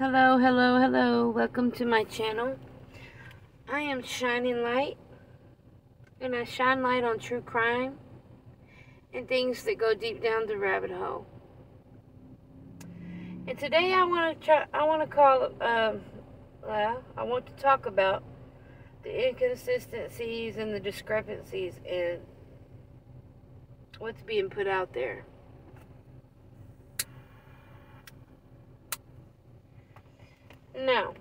Hello, hello, hello. Welcome to my channel. I am shining light, and I shine light on true crime and things that go deep down the rabbit hole. And today I want to talk about the inconsistencies and the discrepancies and what's being put out there. Now,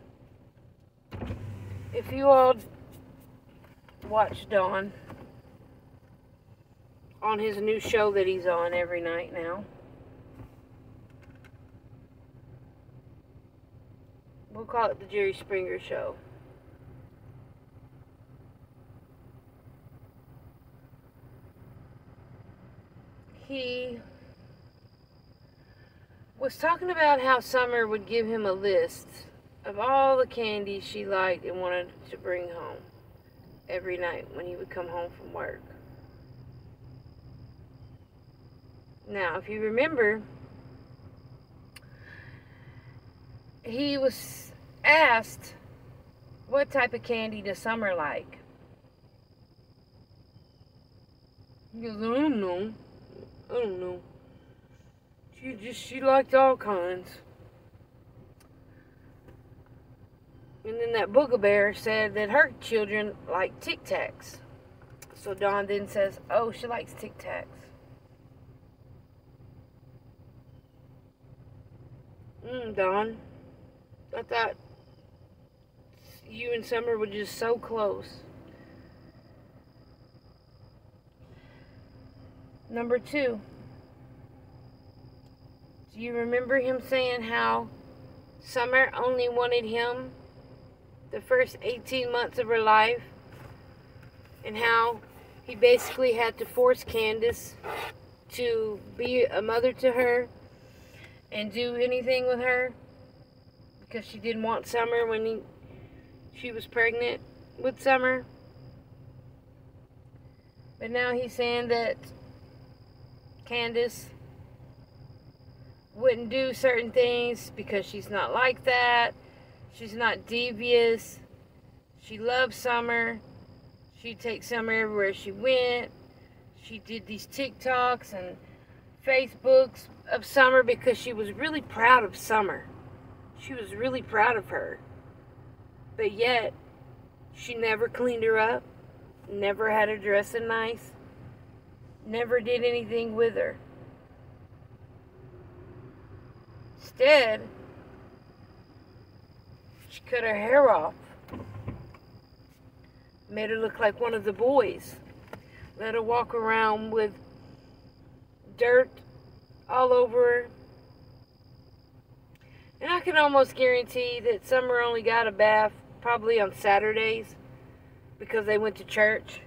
if you all watch Don on his new show that he's on every night now, we'll call it the Jerry Springer Show. He was talking about how Summer would give him a list of all the candy she liked and wanted to bring home every night when he would come home from work. Now, if you remember, he was asked, what type of candy does Summer like? He goes, I don't know. She liked all kinds. And then that Booger Bear said that her children like Tic Tacs. So Don then says, oh, she likes Tic Tacs. Don, I thought you and Summer were just so close. Number 2. Do you remember him saying how Summer only wanted him the first 18 months of her life, and how he basically had to force Candace to be a mother to her and do anything with her because she didn't want Summer when she was pregnant with Summer? But now he's saying that Candace wouldn't do certain things because she's not like that. She's not devious. She loves Summer. She'd take Summer everywhere she went. She did these TikToks and Facebooks of Summer because she was really proud of Summer. She was really proud of her. But yet, she never cleaned her up. Never had her dressing nice. Never did anything with her. Instead, she cut her hair off. Made her look like one of the boys. Let her walk around with dirt all over her. And I can almost guarantee that Summer only got a bath probably on Saturdays because they went to church.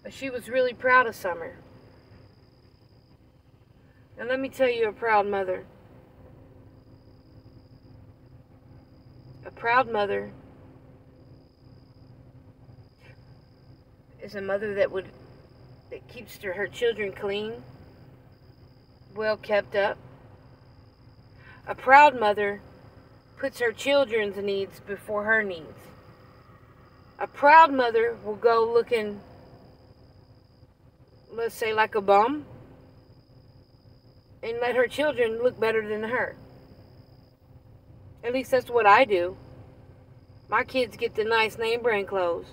But she was really proud of Summer. And let me tell you, a proud mother. A proud mother is a mother that keeps her children clean, well kept up. A proud mother puts her children's needs before her needs. A proud mother will go looking, let's say, like a bum, and let her children look better than her. At least that's what I do. My kids get the nice name brand clothes.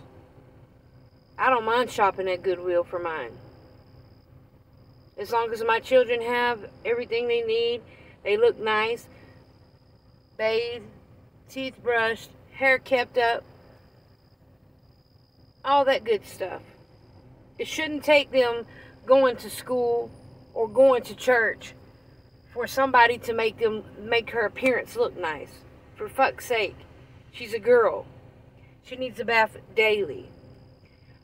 I don't mind shopping at Goodwill for mine. As long as my children have everything they need, they look nice, bathed, teeth brushed, hair kept up, all that good stuff. It shouldn't take them going to school or going to church for somebody to make her appearance look nice. For fuck's sake, she's a girl. She needs a bath daily.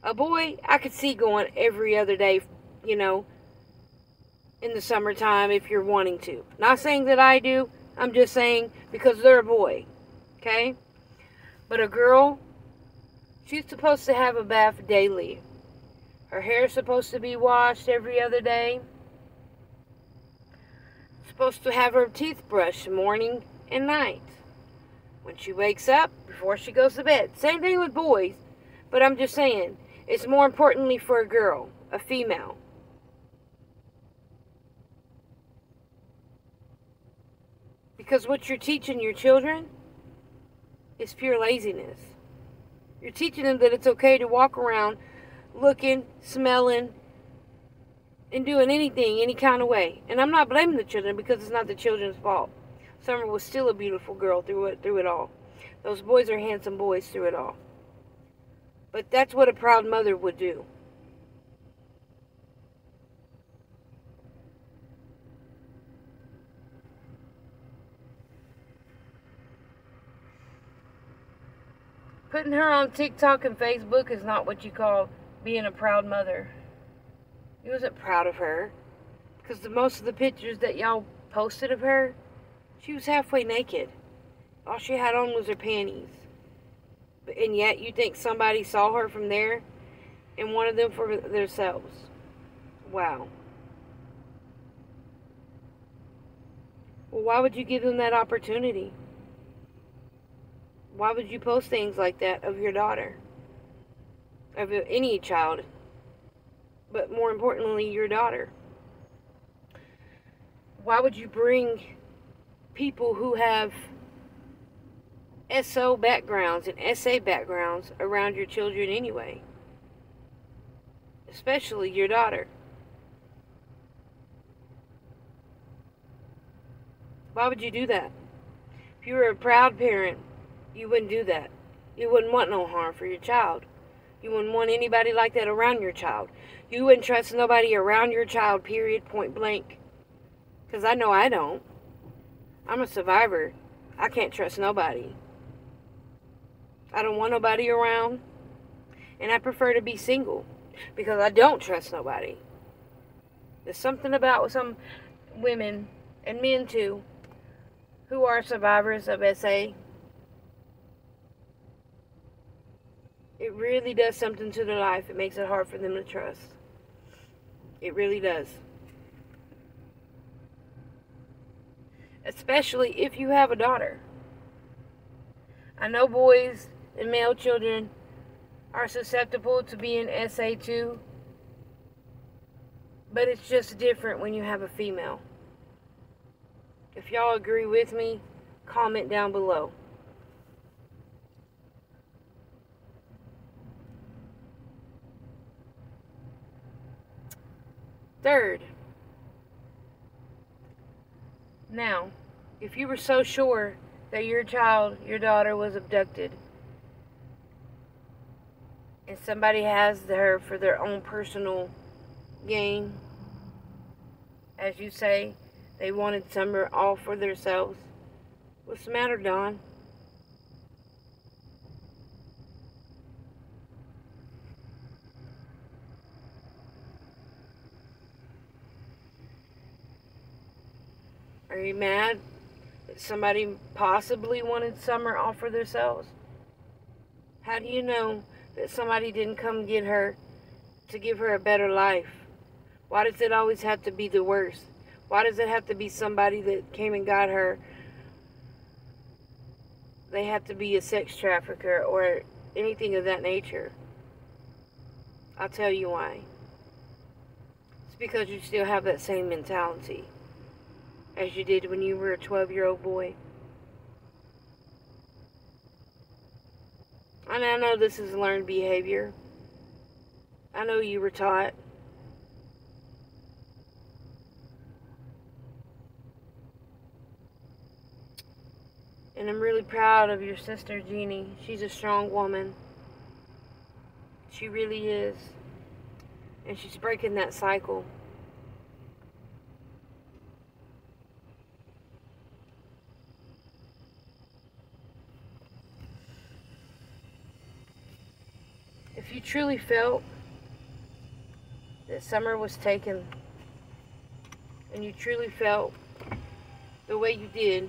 A boy, I could see going every other day, you know, in the summertime if you're wanting to. Not saying that I do. I'm just saying because they're a boy. Okay? But a girl, she's supposed to have a bath daily. Her hair's supposed to be washed every other day. supposed to have her teeth brushed morning and night. When she wakes up, before she goes to bed. Same thing with boys. But I'm just saying, it's more importantly for a girl, a female. Because what you're teaching your children is pure laziness. You're teaching them that it's okay to walk around looking, smelling, and doing anything, any kind of way. And I'm not blaming the children because it's not the children's fault. Summer was still a beautiful girl through it all. Those boys are handsome boys through it all. But that's what a proud mother would do. Putting her on TikTok and Facebook is not what you call being a proud mother. He wasn't proud of her. Because most of the pictures that y'all posted of her, she was halfway naked. All she had on was her panties. And yet you think somebody saw her from there and wanted them for themselves. Wow. Well, why would you give them that opportunity? Why would you post things like that of your daughter? Of any child. But more importantly, your daughter. Why would you bring people who have SO backgrounds and SA backgrounds around your children anyway? Especially your daughter. Why would you do that? If you were a proud parent, you wouldn't do that. You wouldn't want no harm for your child. You wouldn't want anybody like that around your child. You wouldn't trust nobody around your child, period, point blank. Because I know I don't. I'm a survivor. I can't trust nobody. I don't want nobody around. And I prefer to be single. Because I don't trust nobody. There's something about some women, and men too, who are survivors of SA. It really does something to their life. It makes it hard for them to trust. It really does. Especially if you have a daughter. I know boys and male children are susceptible to being SA too. But it's just different when you have a female. If y'all agree with me, comment down below. Third, now, if you were so sure that your child, your daughter was abducted, and somebody has her for their own personal gain, as you say, they wanted Summer all for themselves, what's the matter, Dawn? Are you mad that somebody possibly wanted Summer all for themselves? How do you know that somebody didn't come get her to give her a better life? Why does it always have to be the worst? Why does it have to be somebody that came and got her? They have to be a sex trafficker or anything of that nature. I'll tell you why. It's because you still have that same mentality as you did when you were a 12-year-old boy. And I know this is learned behavior. I know you were taught. And I'm really proud of your sister, Jeannie. She's a strong woman. She really is. And she's breaking that cycle. If you truly felt that Summer was taken, and you truly felt the way you did,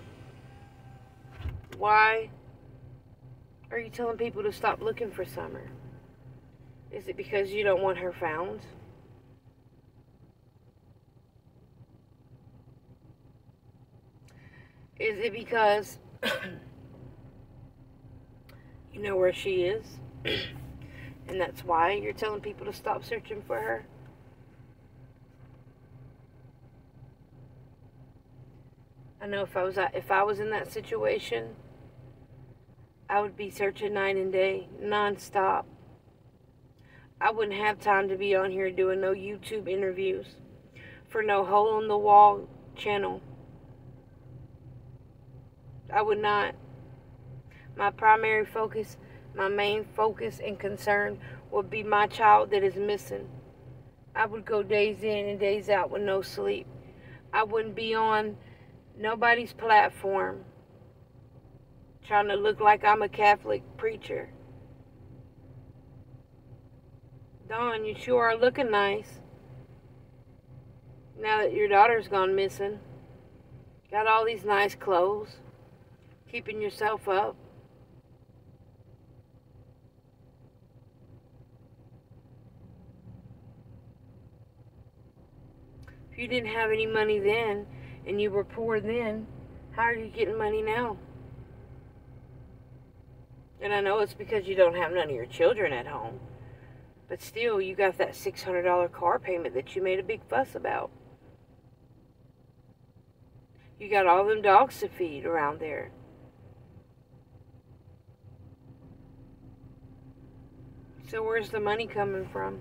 why are you telling people to stop looking for Summer? Is it because you don't want her found? Is it because you know where she is? And that's why you're telling people to stop searching for her? I know if I was in that situation, I would be searching night and day, non-stop. I wouldn't have time to be on here doing no YouTube interviews for no hole-in-the-wall channel. I would not. My primary focus, my main focus and concern would be my child that is missing. I would go days in and days out with no sleep. I wouldn't be on nobody's platform trying to look like I'm a Catholic preacher. Dawn, you sure are looking nice now that your daughter's gone missing. Got all these nice clothes, keeping yourself up. If you didn't have any money then, and you were poor then, how are you getting money now? And I know it's because you don't have none of your children at home. But still, you got that $600 car payment that you made a big fuss about. You got all them dogs to feed around there. So where's the money coming from?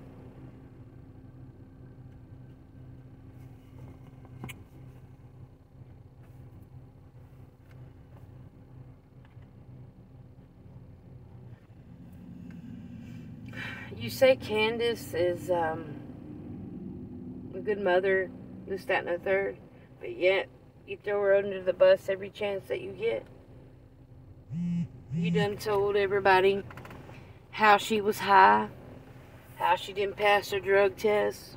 You say Candace is a good mother, this, that, and the third, but yet you throw her under the bus every chance that you get. You done told everybody how she was high, how she didn't pass her drug test,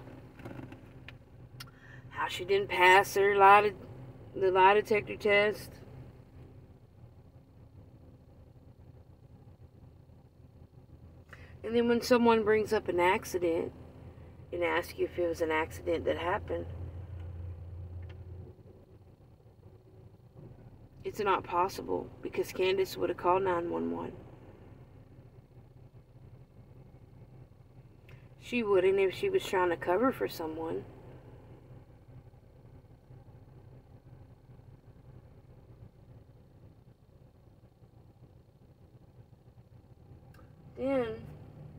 how she didn't pass her lie detector test. And then when someone brings up an accident and asks you if it was an accident that happened, it's not possible because Candace would have called 911. She wouldn't if she was trying to cover for someone. Then,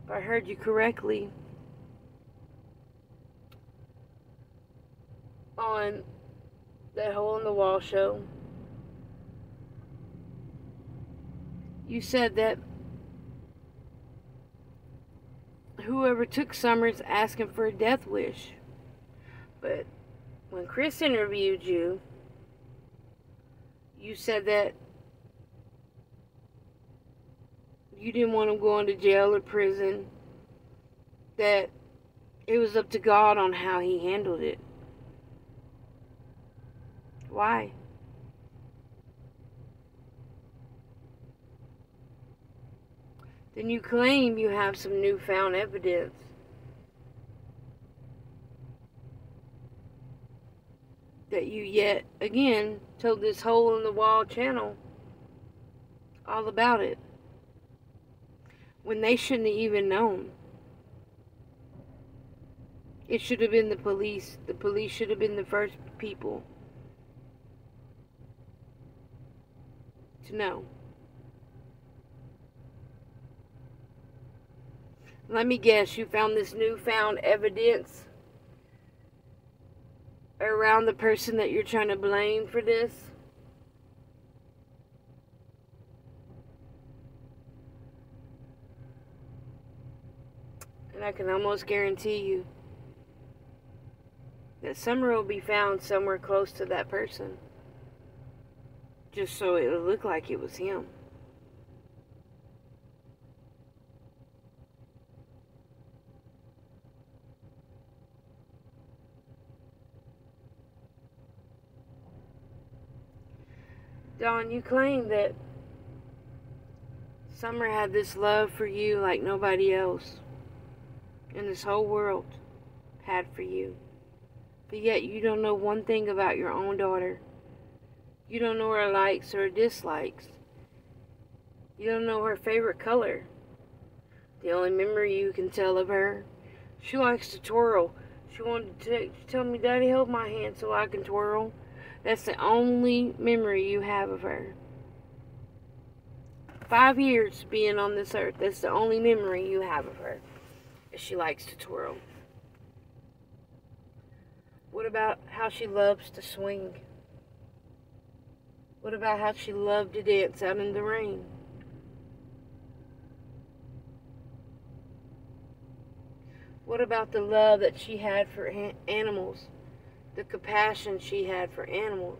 if I heard you correctly, on that hole-in-the-wall show, you said that whoever took Summer's asking for a death wish. But when Chris interviewed you, you said that you didn't want him going to jail or prison, that it was up to God on how he handled it. Why? Then you claim you have some newfound evidence. That you yet again told this hole-in-the-wall channel all about it. When they shouldn't have even known. It should have been the police. The police should have been the first people to know. Let me guess, you found this newfound evidence around the person that you're trying to blame for this? And I can almost guarantee you that Summer will be found somewhere close to that person. Just so it'll look like it was him. Dawn, you claim that Summer had this love for you like nobody else in this whole world had for you. But yet you don't know one thing about your own daughter. You don't know her likes or dislikes. You don't know her favorite color. The only memory you can tell of her, she likes to twirl. She wanted to tell me, Daddy, hold my hand so I can twirl. That's the only memory you have of her. 5 years being on this earth, that's the only memory you have of her, is she likes to twirl. What about how she loves to swing? What about how she loved to dance out in the rain? What about the love that she had for animals? The compassion she had for animals?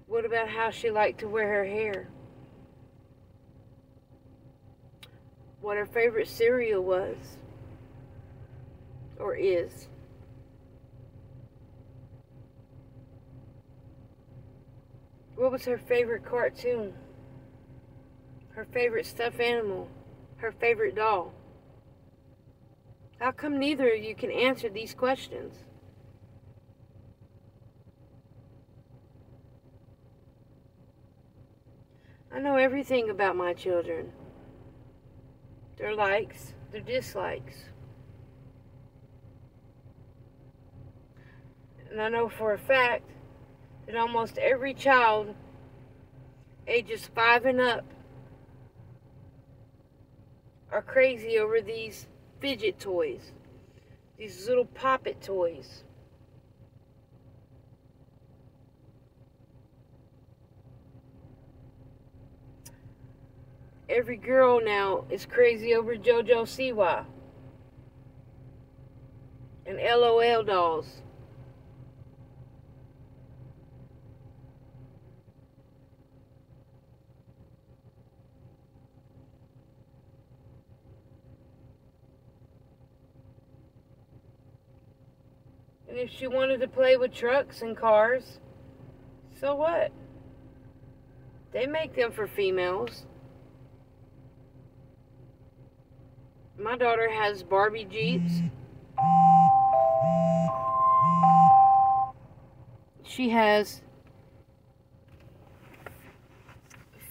What about how she liked to wear her hair? What her favorite cereal was or is? What was her favorite cartoon? Her favorite stuffed animal? Her favorite doll? How come neither of you can answer these questions? I know everything about my children. Their likes, their dislikes. And I know for a fact that almost every child ages 5 and up are crazy over these fidget toys, these little poppet toys. Every girl now is crazy over JoJo Siwa and LOL dolls. And if she wanted to play with trucks and cars, so what? They make them for females. My daughter has Barbie Jeeps. She has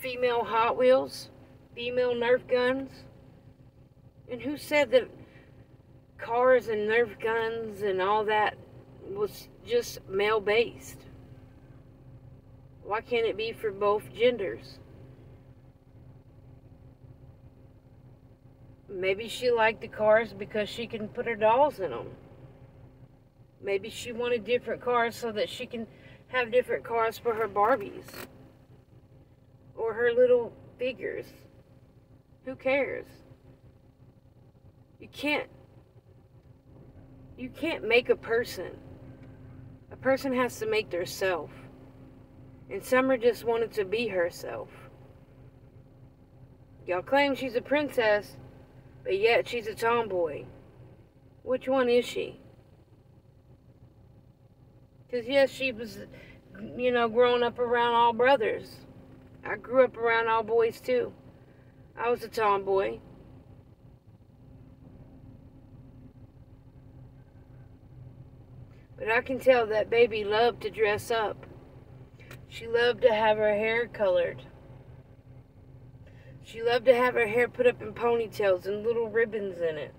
female Hot Wheels, female Nerf guns. And who said that cars and Nerf guns and all that was just male-based? Why can't it be for both genders? Maybe she liked the cars because she can put her dolls in them. Maybe she wanted different cars so that she can have different cars for her Barbies. Or her little figures. Who cares? You can't make a person. A person has to make their self. And Summer just wanted to be herself. Y'all claim she's a princess, but yet she's a tomboy. Which one is she? Because yes, she was, growing up around all brothers. I grew up around all boys too. I was a tomboy. But I can tell that baby loved to dress up. She loved to have her hair colored. She loved to have her hair put up in ponytails and little ribbons in it.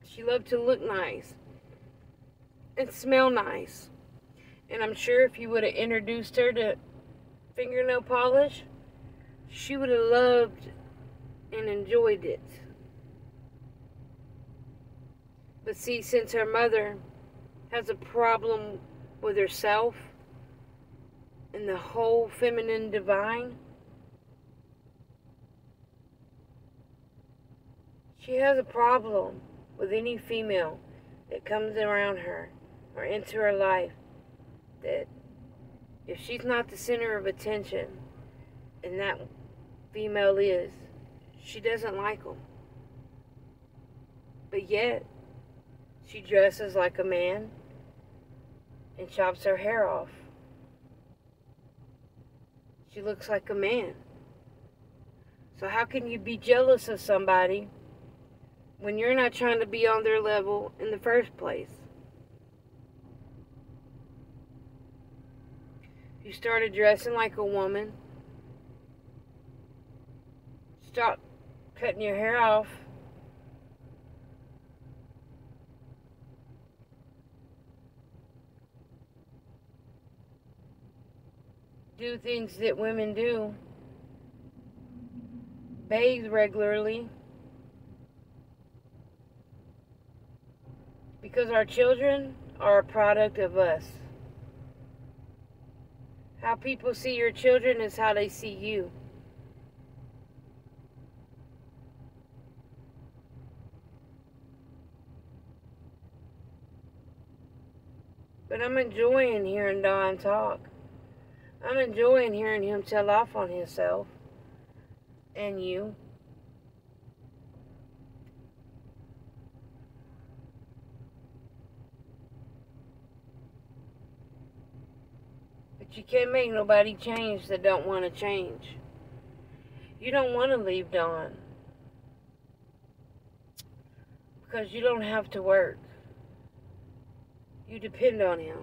She loved to look nice and smell nice. And I'm sure if you would have introduced her to fingernail polish, she would have loved and enjoyed it. But see, since her mother has a problem with herself and the whole feminine divine, she has a problem with any female that comes around her or into her life, that if she's not the center of attention, and that female is, she doesn't like them. But yet, she dresses like a man and chops her hair off. She looks like a man. So how can you be jealous of somebody when you're not trying to be on their level in the first place? You started dressing like a woman. Stop cutting your hair off. Do things that women do. Bathe regularly. Because our children are a product of us. How people see your children is how they see you. But I'm enjoying hearing Don talk. I'm enjoying hearing him tell off on himself and you. But you can't make nobody change that don't want to change. You don't want to leave Don because you don't have to work. You depend on him.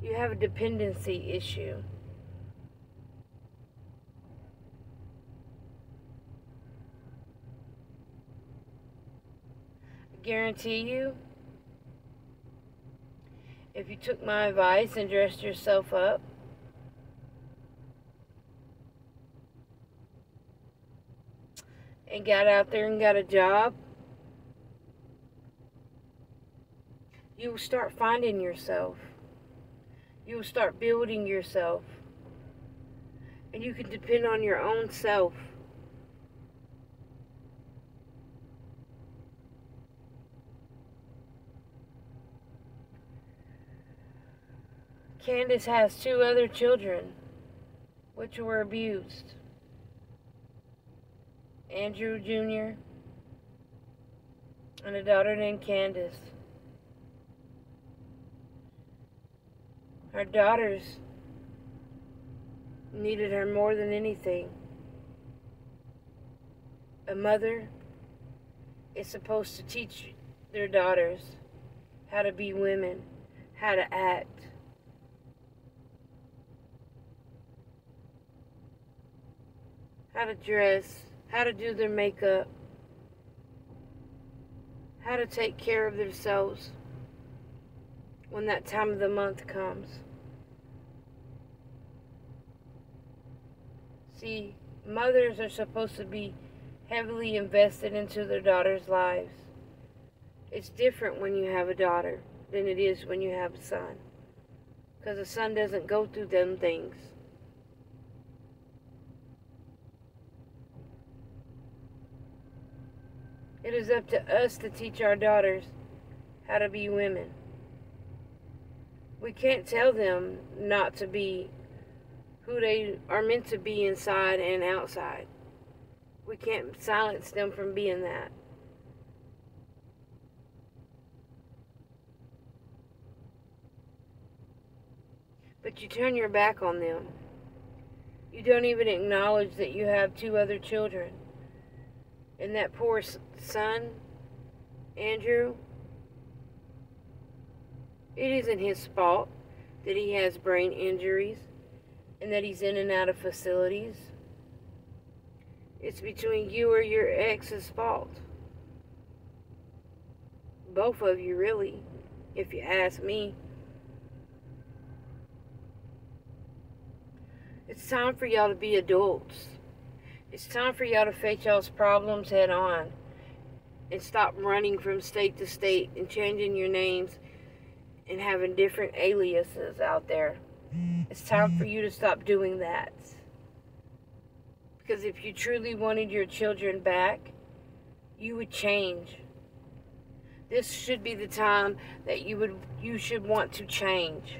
You have a dependency issue. I guarantee you, if you took my advice and dressed yourself up, and got out there and got a job, you will start finding yourself. You will start building yourself. And you can depend on your own self. Candace has 2 other children, which were abused. Andrew Jr. and a daughter named Candace. Her daughters needed her more than anything. A mother is supposed to teach their daughters how to be women, how to act. How to dress, how to do their makeup, how to take care of themselves when that time of the month comes. See, mothers are supposed to be heavily invested into their daughters' lives. It's different when you have a daughter than it is when you have a son, because a son doesn't go through them things. It is up to us to teach our daughters how to be women. We can't tell them not to be who they are meant to be inside and outside. We can't silence them from being that. But you turn your back on them. You don't even acknowledge that you have 2 other children. And that poor son, Andrew, it isn't his fault that he has brain injuries and that he's in and out of facilities. It's between you or your ex's fault. Both of you, really, if you ask me. It's time for y'all to be adults. It's time for y'all to face y'all's problems head on and stop running from state to state and changing your names and having different aliases out there. It's time for you to stop doing that. Because if you truly wanted your children back, you would change. This should be the time that you should want to change.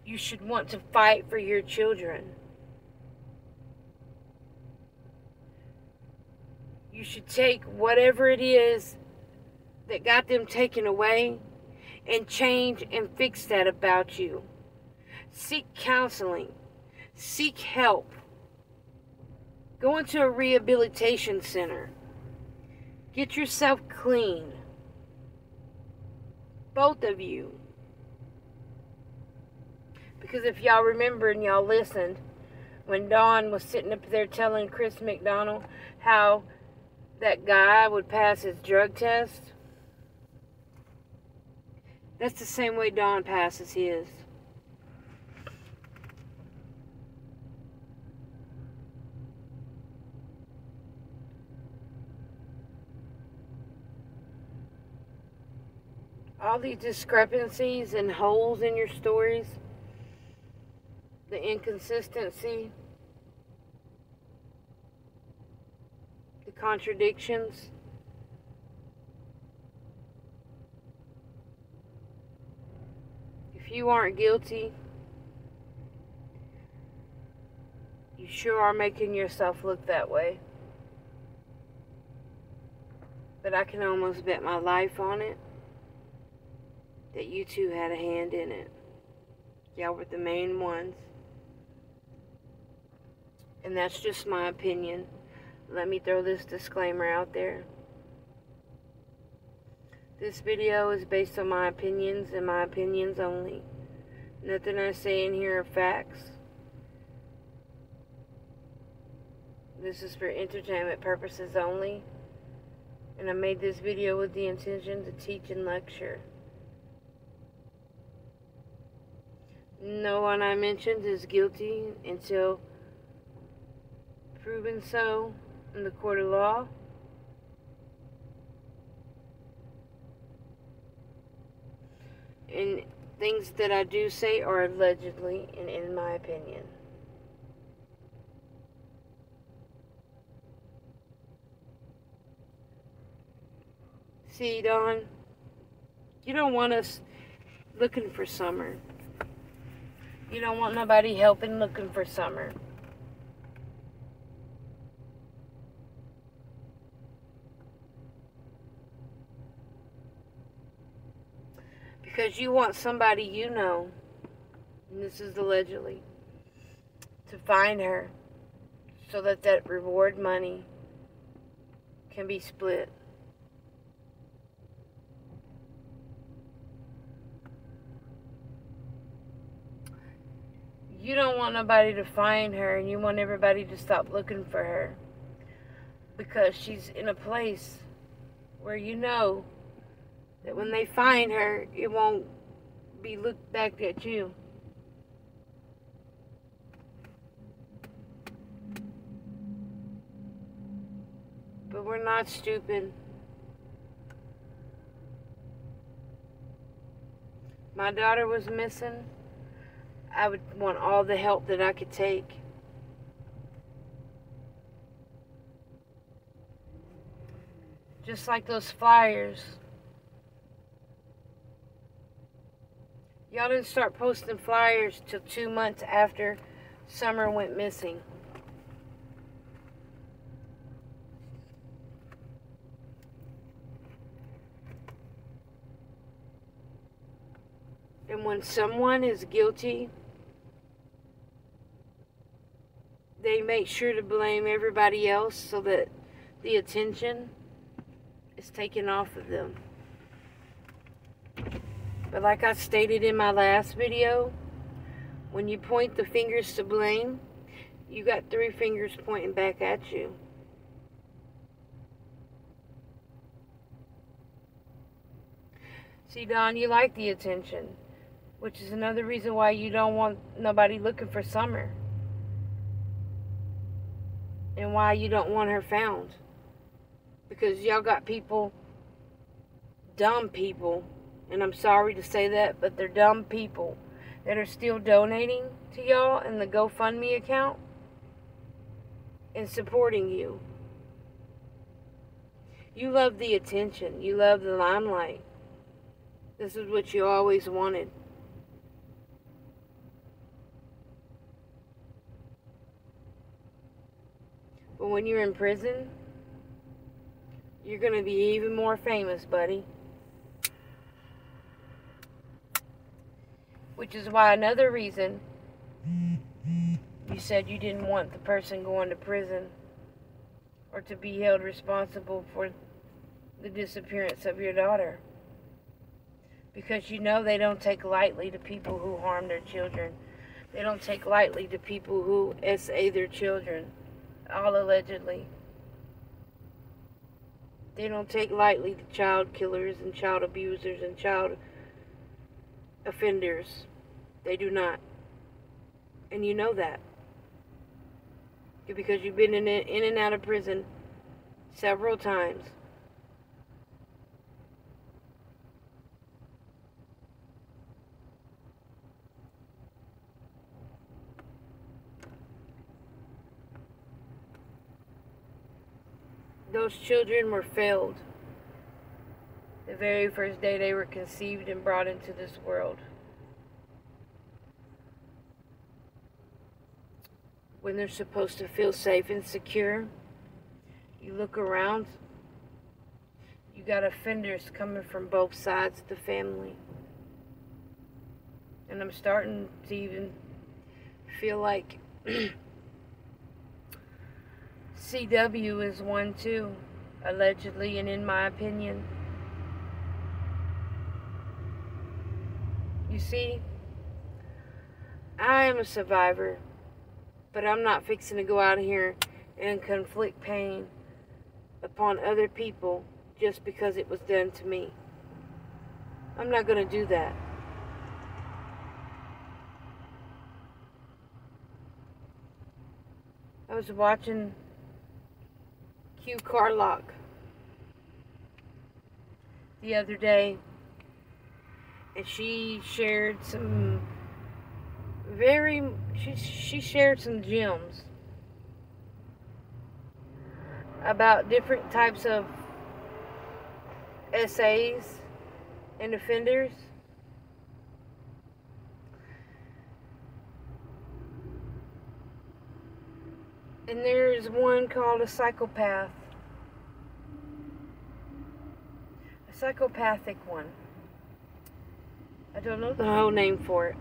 You should want to fight for your children. You should take whatever it is that got them taken away and change and fix that about you. Seek counseling. Seek help. Go into a rehabilitation center. Get yourself clean. Both of you. Because if y'all remember and y'all listened, when Dawn was sitting up there telling Chris McDonald how that guy would pass his drug test, that's the same way Dawn passes his. All these discrepancies and holes in your stories, the inconsistency, the contradictions, if you aren't guilty, you sure are making yourself look that way. But I can almost bet my life on it that you two had a hand in it. Y'all were the main ones. And that's just my opinion. Let me throw this disclaimer out there. This video is based on my opinions and my opinions only. Nothing I say in here are facts. This is for entertainment purposes only. And I made this video with the intention to teach and lecture. No one I mentioned is guilty until proven so in the court of law. And things that I do say are allegedly and in my opinion. See, Dawn, you don't want us looking for Summer. You don't want nobody helping looking for Summer. Because you want somebody you know, and this is allegedly, to find her so that that reward money can be split. You don't want nobody to find her, and you want everybody to stop looking for her. Because she's in a place where you know that when they find her, it won't be looked back at you. But we're not stupid. My daughter was missing. I would want all the help that I could take. Just like those flyers. Y'all didn't start posting flyers till 2 months after Summer went missing. And when someone is guilty, they make sure to blame everybody else so that the attention is taken off of them. But like I stated in my last video, when you point the fingers to blame, you got 3 fingers pointing back at you. See, Dawn, you like the attention, which is another reason why you don't want nobody looking for Summer. And why you don't want her found. Because y'all got people, dumb people, and I'm sorry to say that, but they're dumb people that are still donating to y'all in the GoFundMe account and supporting you. You love the attention. You love the limelight. This is what you always wanted. But when you're in prison, you're going to be even more famous, buddy. Which is why another reason you said you didn't want the person going to prison or to be held responsible for the disappearance of your daughter. Because you know they don't take lightly to people who harm their children. They don't take lightly to people who SA their children, all allegedly. They don't take lightly to child killers and child abusers and child offenders. They do not. And you know that. Because you've been in and out of prison several times. Those children were failed the very first day they were conceived and brought into this world. When they're supposed to feel safe and secure, you look around, you got offenders coming from both sides of the family. And I'm starting to even feel like CW is one too, allegedly, and in my opinion. You see, I am a survivor, but I'm not fixing to go out here and inflict pain upon other people just because it was done to me. I'm not going to do that. I was watching Q Carlock the other day, and she shared some she shared some gems about different types of SAs and offenders. And there's one called a psychopath. A psychopathic one. I don't know the whole name for it.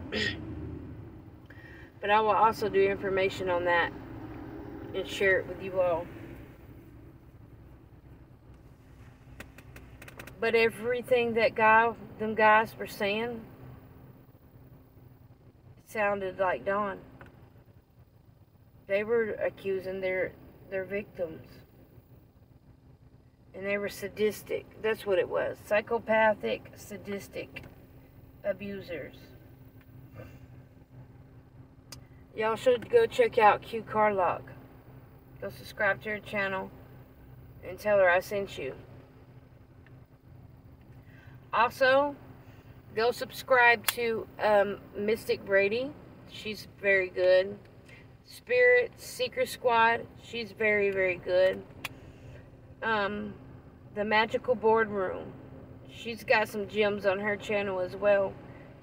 But I will also do information on that and share it with you all. But everything that them guys were saying, it sounded like Dawn. They were accusing their victims. And they were sadistic. That's what it was. Psychopathic, sadistic abusers. Y'all should go check out Q Carlock. Go subscribe to her channel and tell her I sent you. Also, go subscribe to Mystic Brady. She's very good. Spirit Seeker Squad. She's very, very good. The Magical Boardroom. She's got some gems on her channel as well.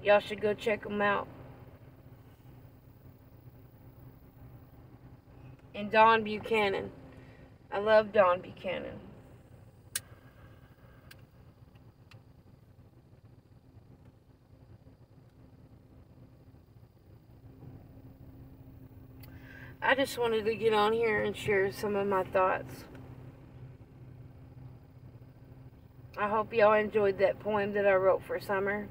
Y'all should go check them out. And Dawn Buchanan. I love Dawn Buchanan. I just wanted to get on here and share some of my thoughts. I hope y'all enjoyed that poem that I wrote for summer.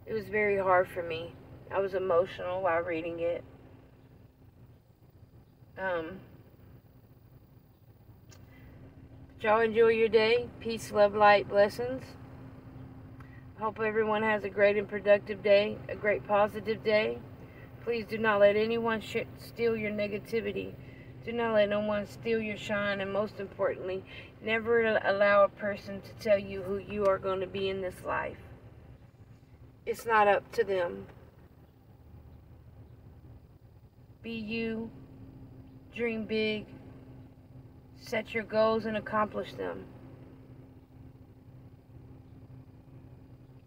It was very hard for me. I was emotional while reading it. Y'all enjoy your day. Peace, love, light, blessings. I hope everyone has a great and productive day, a great positive day. Please do not let anyone steal your negativity. Do not let no one steal your shine. And most importantly, never allow a person to tell you who you are going to be in this life. It's not up to them. Be you. Dream big. Set your goals and accomplish them.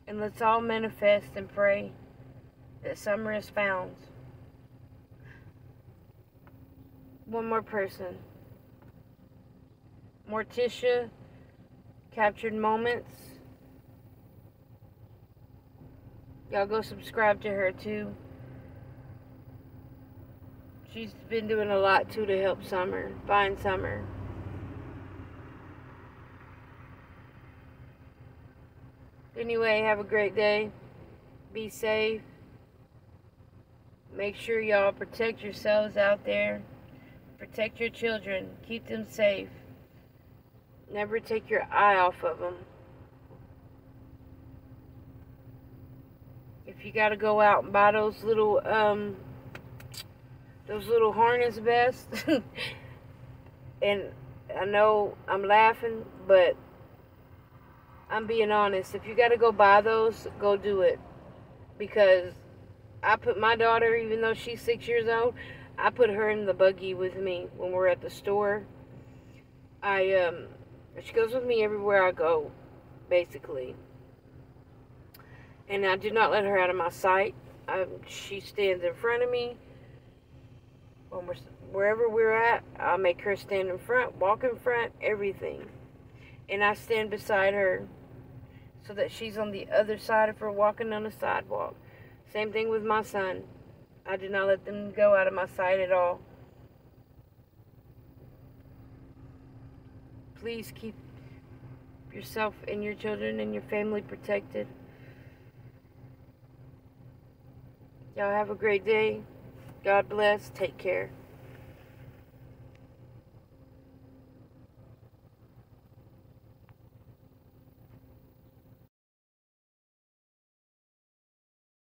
And let's all manifest and pray that summer is found. One more person. Morticia Captured Moments. Y'all go subscribe to her too. She's been doing a lot too to help Summer, find Summer. Anyway, have a great day. Be safe. Make sure y'all protect yourselves out there. Protect your children. Keep them safe. Never take your eye off of them. If you got to go out and buy those little harness vests, and I know I'm laughing, but I'm being honest. If you got to go buy those, go do it. Because I put my daughter, even though she's 6 years old, I put her in the buggy with me when we're at the store. She goes with me everywhere I go, basically. And I do not let her out of my sight. She stands in front of me. Wherever we're at, I'll make her stand in front, walk in front, everything. And I stand beside her so that she's on the other side of her walking on the sidewalk. Same thing with my son. I do not let them go out of my sight at all. Please keep yourself and your children and your family protected. Y'all have a great day. God bless. Take care.